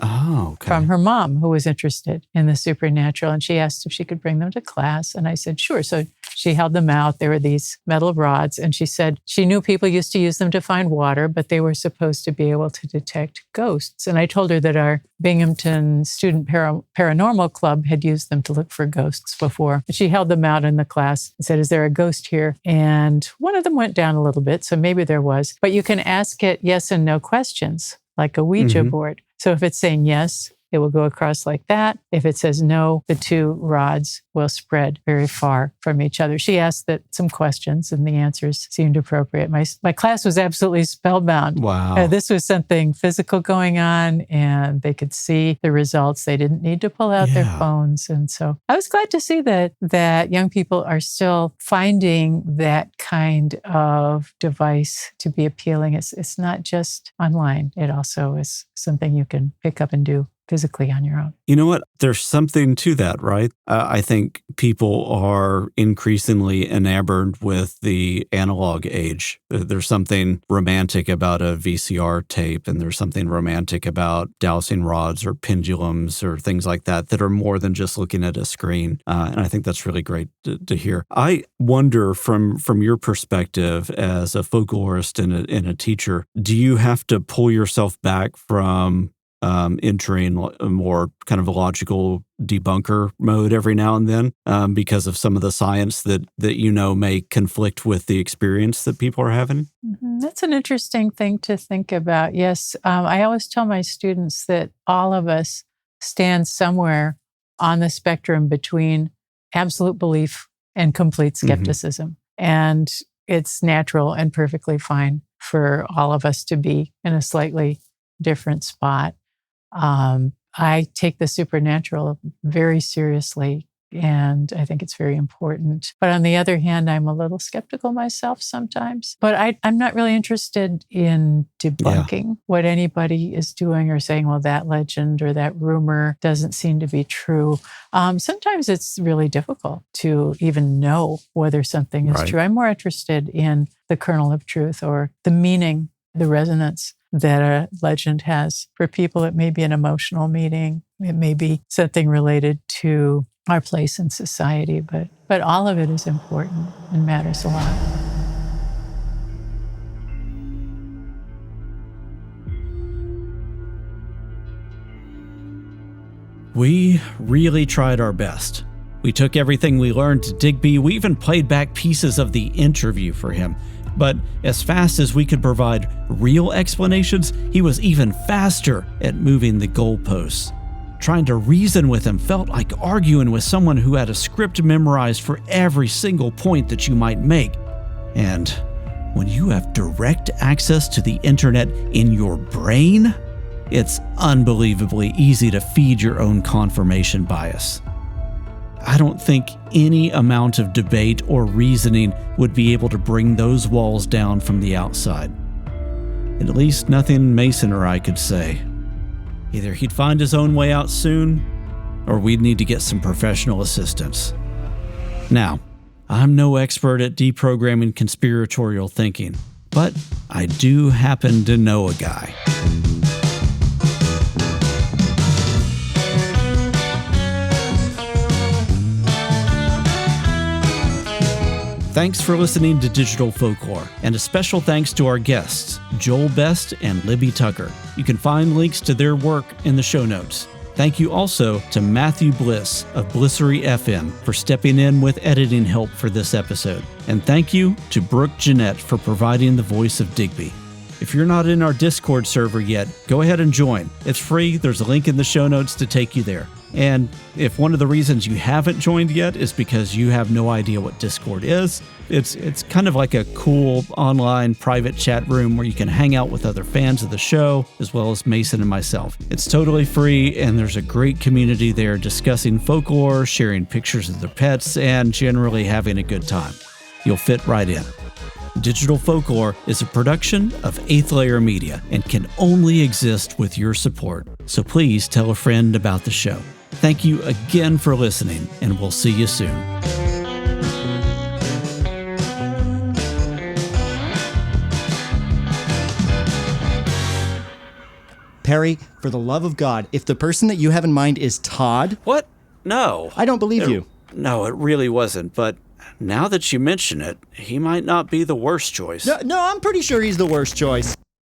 from her mom, who was interested in the supernatural. And she asked if she could bring them to class. And I said, sure. So she held them out. There were these metal rods. And she said she knew people used to use them to find water, but they were supposed to be able to detect ghosts. And I told her that our Binghamton Student Paranormal Club had used them to look for ghosts before. She held them out in the class and said, is there a ghost here? And one of them went down a little bit, so maybe there was. But you can ask it yes and no questions, like a Ouija board. So if it's saying yes, it will go across like that. If it says no, the two rods will spread very far from each other. She asked some questions and the answers seemed appropriate. My class was absolutely spellbound. Wow. This was something physical going on and they could see the results. They didn't need to pull out their phones. And so I was glad to see that young people are still finding that kind of device to be appealing. It's not just online. It also is something you can pick up and do physically on your own. You know what? There's something to that, right? I think people are increasingly enamored with the analog age. There's something romantic about a VCR tape, and there's something romantic about dowsing rods or pendulums or things like that that are more than just looking at a screen. And I think that's really great to hear. I wonder from your perspective as a folklorist and a teacher, do you have to pull yourself back from entering a more kind of a logical debunker mode every now and then because of some of the science that may conflict with the experience that people are having? Mm-hmm. That's an interesting thing to think about. Yes, I always tell my students that all of us stand somewhere on the spectrum between absolute belief and complete skepticism. Mm-hmm. And it's natural and perfectly fine for all of us to be in a slightly different spot. I take the supernatural very seriously, and I think it's very important. But on the other hand, I'm a little skeptical myself sometimes. But I'm not really interested in debunking what anybody is doing or saying, well, that legend or that rumor doesn't seem to be true. Sometimes it's really difficult to even know whether something is true. I'm more interested in the kernel of truth or the meaning, the resonance that a legend has. For people, it may be an emotional meaning. It may be something related to our place in society, but all of it is important and matters a lot. We really tried our best. We took everything we learned to Digby. We even played back pieces of the interview for him. But as fast as we could provide real explanations, he was even faster at moving the goalposts. Trying to reason with him felt like arguing with someone who had a script memorized for every single point that you might make. And when you have direct access to the internet in your brain, it's unbelievably easy to feed your own confirmation bias. I don't think any amount of debate or reasoning would be able to bring those walls down from the outside. At least nothing Mason or I could say. Either he'd find his own way out soon, or we'd need to get some professional assistance. Now, I'm no expert at deprogramming conspiratorial thinking, but I do happen to know a guy. Thanks for listening to Digital Folklore, and a special thanks to our guests, Joel Best and Libby Tucker. You can find links to their work in the show notes. Thank you also to Matthew Bliss of Blissery FM for stepping in with editing help for this episode. And thank you to Brooke Jennett for providing the voice of Digby. If you're not in our Discord server yet, go ahead and join. It's free. There's a link in the show notes to take you there. And if one of the reasons you haven't joined yet is because you have no idea what Discord is, it's kind of like a cool online private chat room where you can hang out with other fans of the show, as well as Mason and myself. It's totally free, and there's a great community there discussing folklore, sharing pictures of their pets, and generally having a good time. You'll fit right in. Digital Folklore is a production of Eighth Layer Media and can only exist with your support. So please tell a friend about the show. Thank you again for listening, and we'll see you soon. Perry, for the love of God, if the person that you have in mind is Todd... What? No. I don't believe you. No, it really wasn't, but now that you mention it, he might not be the worst choice. No, I'm pretty sure he's the worst choice.